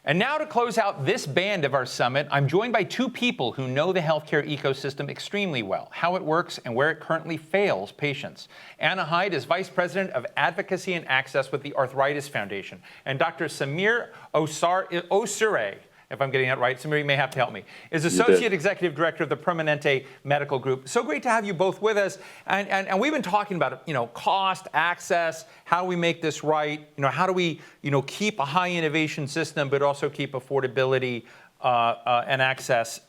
And now to close out this band of our summit, I'm joined by two people who know the healthcare ecosystem extremely well, how it works and where it currently fails patients. Anna Hyde is Vice President of Advocacy and Access with the Arthritis Foundation. And Dr. Samir Awsare, if I'm getting that right, Samir, you may have to help me, is Associate Executive Director of the Permanente Medical Group. So great to have you both with us. And we've been talking about, cost, access, how do we make this right? How do we, keep a high innovation system, but also keep affordability and access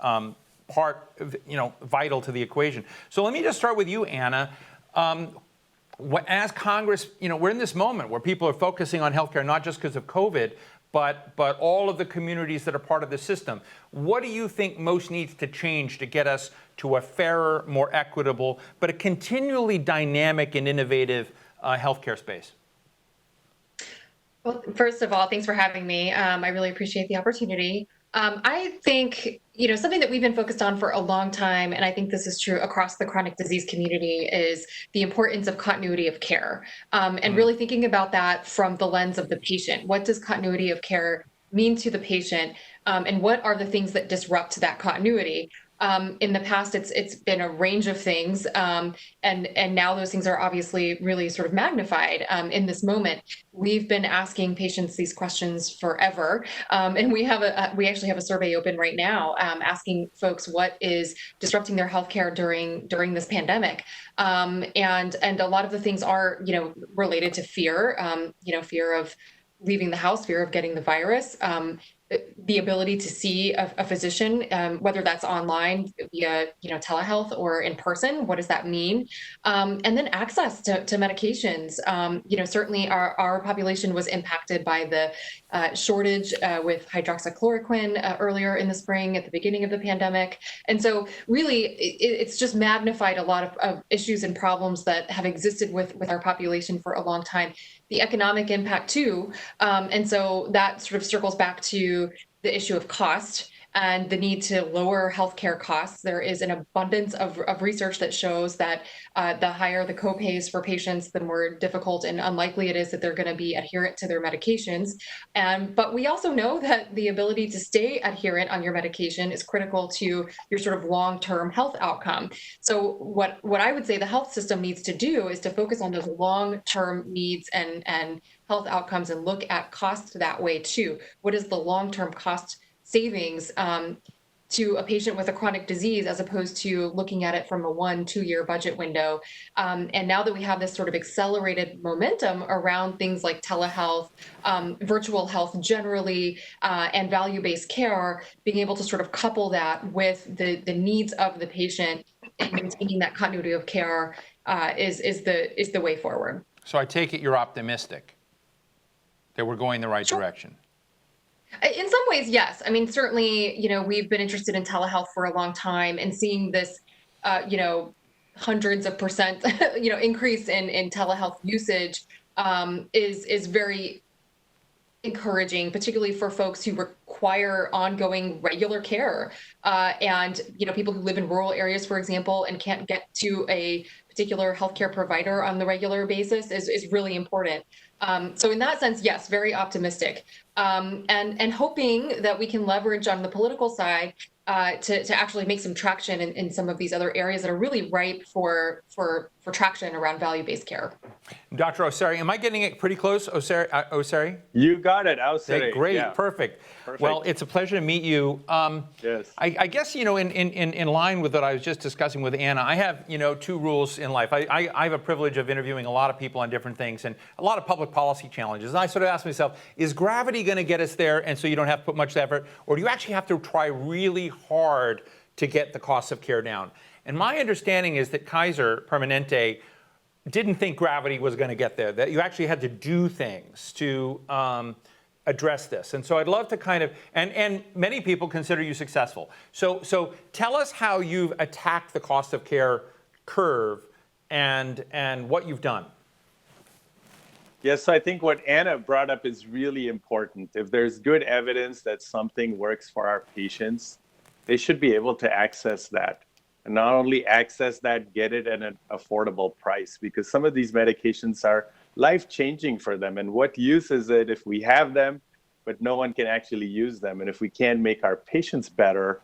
vital to the equation. So let me just start with you, Anna. As Congress, we're in this moment where people are focusing on healthcare, not just because of COVID, but all of the communities that are part of the system. What do you think most needs to change to get us to a fairer, more equitable, but a continually dynamic and innovative healthcare space? Well, first of all, thanks for having me. I really appreciate the opportunity. I think, something that we've been focused on for a long time, and I think this is true across the chronic disease community, is the importance of continuity of care, and really thinking about that from the lens of the patient. What does continuity of care mean to the patient, and what are the things that disrupt that continuity? In the past, it's been a range of things, and now those things are obviously really sort of magnified in this moment. We've been asking patients these questions forever, and we actually have a survey open right now asking folks what is disrupting their healthcare during this pandemic, and a lot of the things are related to fear, fear of leaving the house, fear of getting the virus. The ability to see a physician, whether that's online via telehealth or in person, what does that mean? And then access to medications. Certainly our population was impacted by the shortage with hydroxychloroquine earlier in the spring at the beginning of the pandemic. And so really it's just magnified a lot of issues and problems that have existed with our population for a long time. The economic impact too. And so that sort of circles back to the issue of cost and the need to lower healthcare costs. There is an abundance of research that shows that the higher the copays for patients, the more difficult and unlikely it is that they're going to be adherent to their medications. But we also know that the ability to stay adherent on your medication is critical to your sort of long-term health outcome. So what I would say the health system needs to do is to focus on those long-term needs and health outcomes and look at cost that way too. What is the long-term cost savings to a patient with a chronic disease, as opposed to looking at it from a 1-2 year budget window. And now that we have this sort of accelerated momentum around things like telehealth, virtual health generally, and value-based care, being able to sort of couple that with the needs of the patient and maintaining that continuity of care is the way forward. So I take it you're optimistic that we're going the right direction. In some ways, yes. I mean, certainly, we've been interested in telehealth for a long time, and seeing this, hundreds of percent, increase in telehealth usage is very encouraging, particularly for folks who require ongoing regular care, and people who live in rural areas, for example, and can't get to a particular healthcare provider on the regular basis is really important. So in that sense, yes, very optimistic, and hoping that we can leverage on the political side to actually make some traction in some of these other areas that are really ripe for traction around value-based care. Dr. Awsare, am I getting it pretty close, Awsare? You got it, Awsare. Okay, great, yeah. Perfect. Well, it's a pleasure to meet you. Yes. I guess, in line with what I was just discussing with Anna, I have, 2 rules in life. I have a privilege of interviewing a lot of people on different things and a lot of public policy challenges. And I sort of ask myself, is gravity going to get us there and so you don't have to put much effort? Or do you actually have to try really hard to get the cost of care down? And my understanding is that Kaiser Permanente didn't think gravity was going to get there, that you actually had to do things to address this. And so I'd love to kind of, and many people consider you successful. So tell us how you've attacked the cost of care curve and what you've done. Yes, so I think what Anna brought up is really important. If there's good evidence that something works for our patients, they should be able to access that. And not only access that, get it at an affordable price, because some of these medications are life-changing for them. And what use is it if we have them, but no one can actually use them. And if we can't make our patients better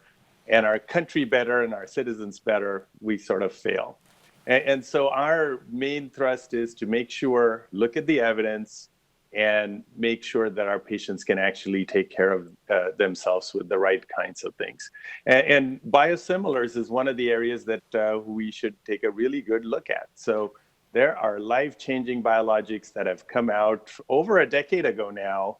and our country better and our citizens better, we sort of fail. And so our main thrust is to make sure, look at the evidence, and make sure that our patients can actually take care of themselves with the right kinds of things. And biosimilars is one of the areas that we should take a really good look at. So there are life-changing biologics that have come out over a decade ago now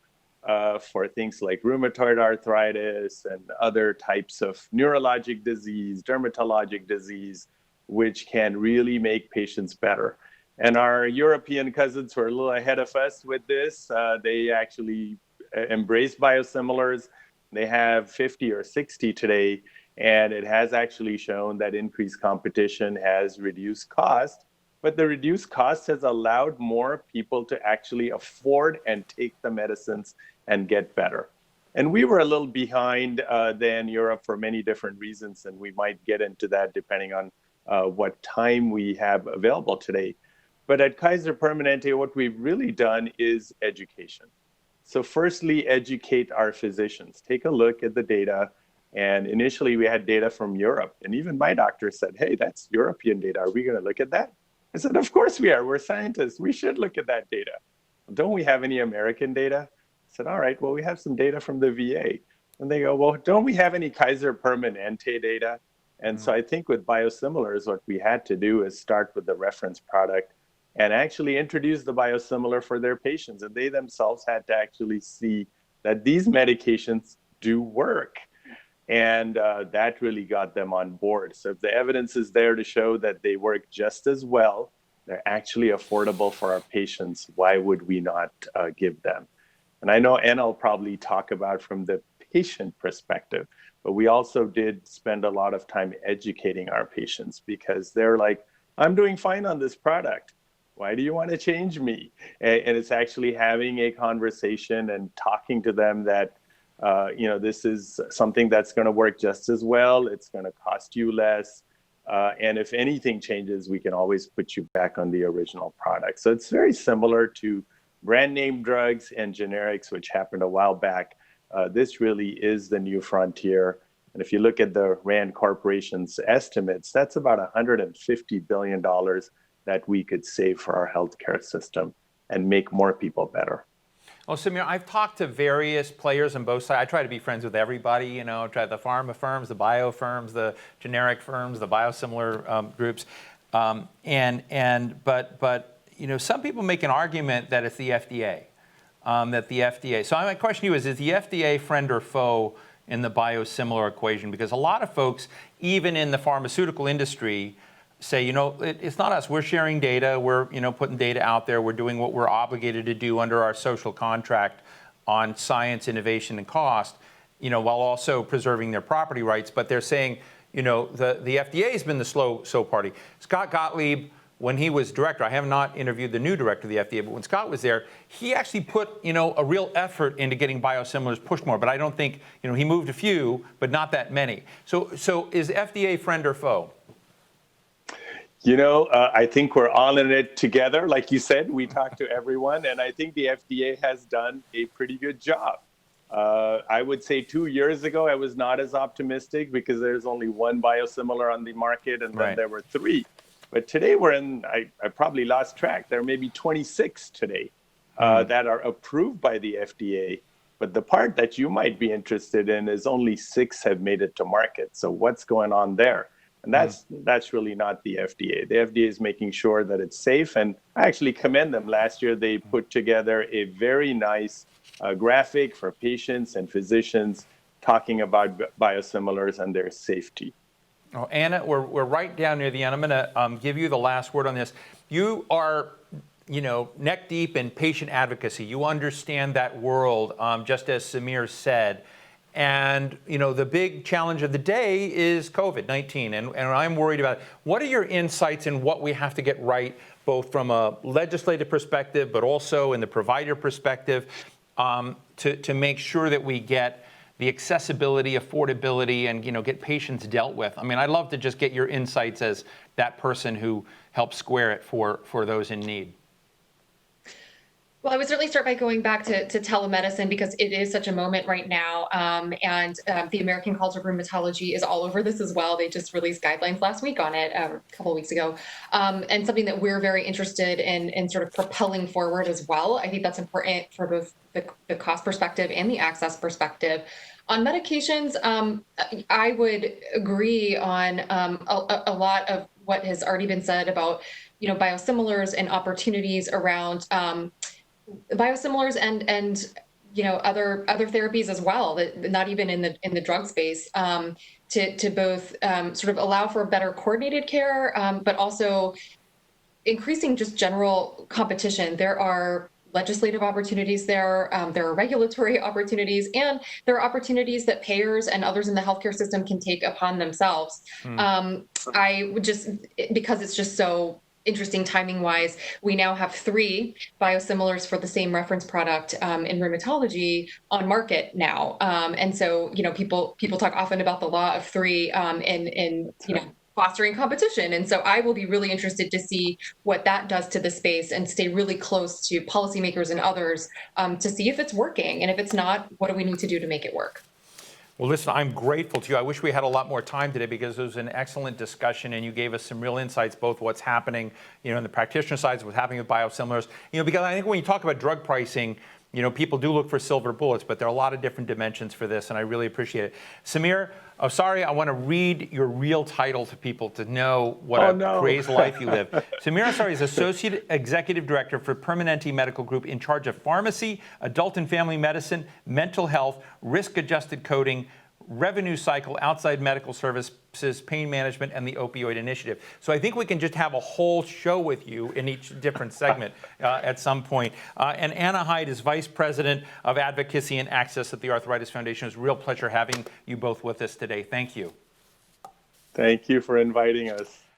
for things like rheumatoid arthritis and other types of neurologic disease, dermatologic disease, which can really make patients better. And our European cousins were a little ahead of us with this. They actually embrace biosimilars. They have 50 or 60 today, and it has actually shown that increased competition has reduced cost. But the reduced cost has allowed more people to actually afford and take the medicines and get better. And we were a little behind than Europe for many different reasons, and we might get into that depending on what time we have available today. But at Kaiser Permanente, what we've really done is education. So firstly, educate our physicians. Take a look at the data. And initially, we had data from Europe. And even my doctor said, hey, that's European data. Are we going to look at that? I said, of course we are. We're scientists. We should look at that data. Don't we have any American data? I said, all right, well, we have some data from the VA. And they go, well, don't we have any Kaiser Permanente data? And so I think with biosimilars, what we had to do is start with the reference product and actually introduce the biosimilar for their patients. And they themselves had to actually see that these medications do work. And that really got them on board. So if the evidence is there to show that they work just as well, they're actually affordable for our patients, why would we not give them? And I know Anna will probably talk about from the patient perspective, but we also did spend a lot of time educating our patients because they're like, I'm doing fine on this product. Why do you want to change me? And it's actually having a conversation and talking to them that, this is something that's going to work just as well. It's going to cost you less. And if anything changes, we can always put you back on the original product. So it's very similar to brand name drugs and generics, which happened a while back. This really is the new frontier. And if you look at the RAND Corporation's estimates, that's about $150 billion that we could save for our healthcare system and make more people better. Well, Samir, I've talked to various players on both sides. I try to be friends with everybody, try the pharma firms, the bio firms, the generic firms, the biosimilar groups. But some people make an argument that it's the FDA, So my question to you is the FDA friend or foe in the biosimilar equation? Because a lot of folks, even in the pharmaceutical industry, say, it's not us. We're sharing data. We're, putting data out there. We're doing what we're obligated to do under our social contract on science, innovation, and cost, while also preserving their property rights. But they're saying, the FDA has been the slow party. Scott Gottlieb, when he was director, I have not interviewed the new director of the FDA, but when Scott was there, he actually put, a real effort into getting biosimilars pushed more. But I don't think, he moved a few, but not that many. So is FDA friend or foe? I think we're all in it together. Like you said, we talk to everyone, and I think the FDA has done a pretty good job. I would say 2 years ago, I was not as optimistic because there's only one biosimilar on the market, and then there were 3. But today I probably lost track. There may be 26 today that are approved by the FDA. But the part that you might be interested in is only 6 have made it to market. So what's going on there? And that's really not the FDA. The FDA is making sure that it's safe. And I actually commend them. Last year, they put together a very nice graphic for patients and physicians talking about biosimilars and their safety. Oh, Anna, we're right down near the end. I'm going to give you the last word on this. You are, neck deep in patient advocacy. You understand that world, just as Samir said. And, the big challenge of the day is COVID-19, and I'm worried about it. What are your insights in what we have to get right, both from a legislative perspective, but also in the provider perspective, to make sure that we get the accessibility, affordability, and, get patients dealt with? I mean, I'd love to just get your insights as that person who helps square it for those in need. Well, I would certainly start by going back to telemedicine because it is such a moment right now. The American College of Rheumatology is all over this as well. They just released guidelines last week on it, a couple of weeks ago, and something that we're very interested in sort of propelling forward as well. I think that's important for both the cost perspective and the access perspective. On medications, I would agree on a lot of what has already been said about biosimilars and opportunities around biosimilars and other therapies as well, that not even in the drug space, to both sort of allow for better coordinated care, but also increasing just general competition. There are legislative opportunities there. There are regulatory opportunities, and there are opportunities that payers and others in the healthcare system can take upon themselves. I would just, because it's just so interesting timing wise, we now have 3 biosimilars for the same reference product in rheumatology on market now. And so, people talk often about the law of 3 in fostering competition. And so I will be really interested to see what that does to the space and stay really close to policymakers and others to see if it's working. And if it's not, what do we need to do to make it work? Well, listen, I'm grateful to you. I wish we had a lot more time today because it was an excellent discussion and you gave us some real insights, both what's happening, in the practitioner side, what's happening with biosimilars. Because I think when you talk about drug pricing, people do look for silver bullets, but there are a lot of different dimensions for this, and I really appreciate it. Samir Awsare, I want to read your real title to people to know what crazy life you live. Samir Awsare is Associate Executive Director for Permanente Medical Group, in charge of pharmacy, adult and family medicine, mental health, risk-adjusted coding, revenue cycle, outside medical services, pain management, and the opioid initiative. So I think we can just have a whole show with you in each different segment at some point. And Anna Hyde is Vice President of Advocacy and Access at the Arthritis Foundation. It's a real pleasure having you both with us today. Thank you. Thank you for inviting us.